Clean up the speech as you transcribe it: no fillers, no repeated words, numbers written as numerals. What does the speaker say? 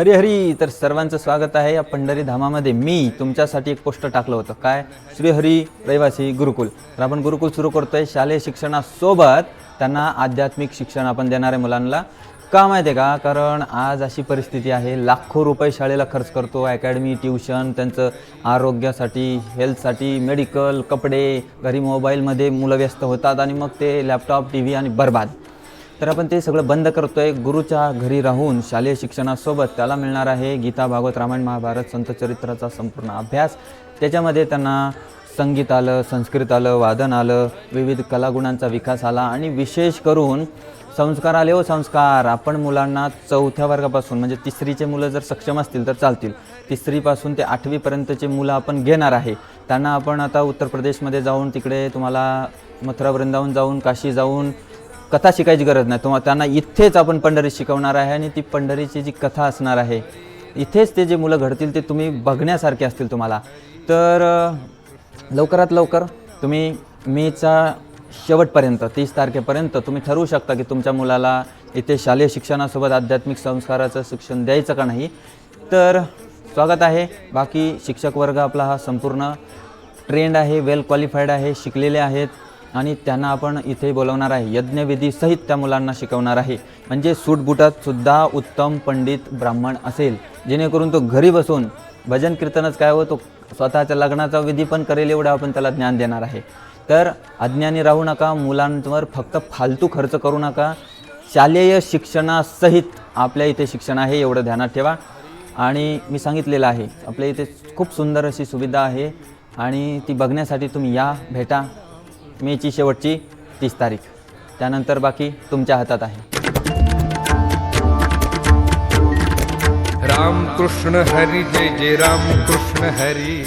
हरी हरी. तर सर्वांचं स्वागत आहे या पंढरी धामामध्ये. मी तुमच्यासाठी एक पोस्ट टाकलं होतं, काय श्रीहरी रहिवासी गुरुकुल. तर आपण गुरुकुल सुरू करतोय शालेय शिक्षणासोबत त्यांना आध्यात्मिक शिक्षण आपण देणार आहे मुलांना. का माहिती आहे का? कारण आज अशी परिस्थिती आहे, लाखो रुपये शाळेला खर्च करतो, अकॅडमी, ट्युशन, त्यांचं आरोग्यासाठी, हेल्थसाठी, मेडिकल, कपडे, घरी मोबाईलमध्ये मुलं व्यस्त होतात आणि मग ते लॅपटॉप, टी व्ही आणि बरबाद. तर आपण ते सगळं बंद करतोय. गुरुच्या घरी राहून शालेय शिक्षणासोबत त्याला मिळणार आहे गीता, भागवत, रामायण, महाभारत, संत चरित्राचा संपूर्ण अभ्यास. त्याच्यामध्ये त्यांना संगीत आलं, संस्कृत आलं, वादन आलं, विविध कलागुणांचा विकास आला आणि विशेष करून संस्कार आले. हो संस्कार. आपण मुलांना 4थ्या वर्गापासून, म्हणजे तिसरीचे मुलं जर सक्षम असतील तर चालतील, तिसरीपासून ते 8वीपर्यंतचे मुलं आपण घेणार आहे. त्यांना आपण आता उत्तर प्रदेशमध्ये जाऊन, तिकडे तुम्हाला मथुरा, वृंदावन जाऊन, काशी जाऊन कथा शिकायची गरज नाही. त्यांना इथेच आपण पंढरी शिकवणार आहे आणि ती पंढरीची जी कथा असणार आहे, इथेच ते जे मुलं घडतील ते तुम्ही बघण्यासारखे असतील तुम्हाला. तर लवकरात लवकर तुम्ही मेचा शेवटपर्यंत 30 तारखेपर्यंत तुम्ही ठरवू शकता की तुमच्या मुलाला इथे शालेय शिक्षणासोबत आध्यात्मिक संस्काराचं शिक्षण द्यायचं का नाही. तर स्वागत आहे. बाकी शिक्षक वर्ग आपला हा संपूर्ण ट्रेंड आहे, वेल क्वालिफाईड आहे, शिकलेले आहेत आणि त्यांना आपण इथे बोलवणार आहे. यज्ञविधीसहित त्या मुलांना शिकवणार आहे. म्हणजे सूटबुटात सुद्धा उत्तम पंडित ब्राह्मण असेल, जेणेकरून तो घरी बसून भजन कीर्तनच काय हो, तो स्वतःच्या लग्नाचा विधी पण करेल एवढं आपण त्याला ज्ञान देणार आहे. तर अज्ञानी राहू नका, मुलांवर फक्त फालतू खर्च करू नका. शालेय शिक्षणासहित आपल्या इथे शिक्षण आहे एवढं ध्यानात ठेवा. आणि मी सांगितलेलं आहे, आपल्या इथे खूप सुंदर अशी सुविधा आहे आणि ती बघण्यासाठी तुम्ही या, भेटा. मेची शेवटची 30 तारीख. त्यानंतर बाकी तुमच्या हातात आहे. राम कृष्ण हरी, जय जय राम कृष्ण हरी.